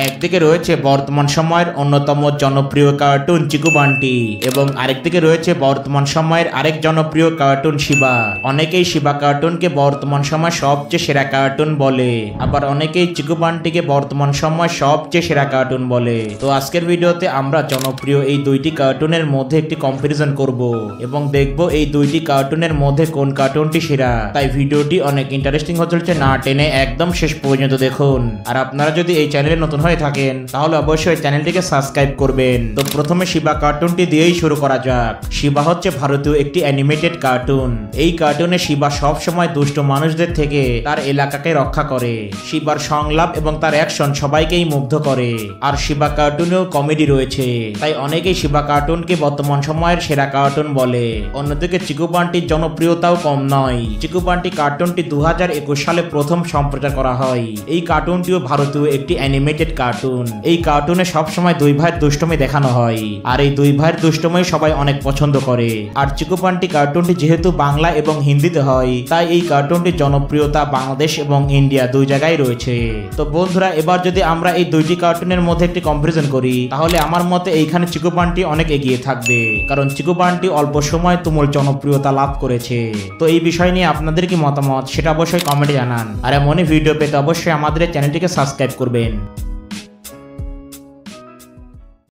একদিকে রয়েছে বর্তমান সময়ের অন্যতম জনপ্রিয় কার্টুন চিকু বান্টি এবং আরেকদিকে রয়েছে বর্তমান সময়ের আরেক জনপ্রিয় কার্টুন শিবা। অনেকেই শিবা কার্টুনকে বর্তমান সময় সবচেয়ে সেরা কার্টুন বলে, আবার অনেকেই চিকু বান্টিকে বর্তমান সময় সবচেয়ে সেরা কার্টুন বলে। তো আজকের ভিডিওতে আমরা জনপ্রিয় এই দুইটি কার্টুনের মধ্যে একটি কম্পারিজন করব এবং দেখব এই দুইটি কার্টুনের মধ্যে কোন কার্টুনটি সেরা। তাই ভিডিওটি অনেক ইন্টারেস্টিং হতে চলেছে, না টেনে একদম শেষ পর্যন্ত দেখুন। আর আপনারা যদি এই চ্যানেলে নতুন হয়ে থাকেন তাহলে অবশ্যই চ্যানেলটিকে সাবস্ক্রাইব করবেন। তো প্রথমে শিবা কার্টুনটি দিয়েই শুরু করা যাক। শিবা হচ্ছে ভারতীয় একটি অ্যানিমেটেড কার্টুন। এই কার্টুনে শিবা সব সময় দুষ্ট মানুষদের থেকে তার এলাকাকে রক্ষা করে। শিবার সংলাপ এবং তার অ্যাকশন সবাইকেই মুগ্ধ করে। আর শিবা কার্টুনেও কমেডি রয়েছে, তাই অনেকেই শিবা কার্টুনকে বর্তমান সময়ের সেরা কার্টুন বলে। অন্যদিকে চিকু বান্টির জনপ্রিয়তাও কম নয়। চিকু বান্টি কার্টুনটি 2021 সালে প্রথম সম্প্রচার করা হয়। এই কার্টুনটিও ভারতীয় একটি অ্যানিমেটেড কার্টুন। এই কার্টুনে সবসময় দুই ভাইয়ের দুষ্টমি দেখানো হয়, আর এই দুই ভাইয়ের দুষ্টমি সবাই অনেক পছন্দ করে। আর চিকু বান্টি কার্টুনটি যেহেতু বাংলা এবং হিন্দিতে হয়, তাই এই কার্টুনটির জনপ্রিয়তা বাংলাদেশ এবং ইন্ডিয়া দুই জায়গায় রয়েছে। তো বন্ধুরা, এবার যদি আমরা এই দুইটি কার্টুনের মধ্যে একটি কম্পারিজন করি, তাহলে আমার মতে এইখানে চিকু বান্টি অনেক এগিয়ে থাকবে, কারণ চিকু বান্টি অল্প সময় তুমুল জনপ্রিয়তা লাভ করেছে। তো এই বিষয় নিয়ে আপনাদের কি মতামত সেটা অবশ্যই কমেন্টে জানান। আর এমনই ভিডিও পেতে অবশ্যই আমাদের চ্যানেলটিকে সাবস্ক্রাইব করবেন।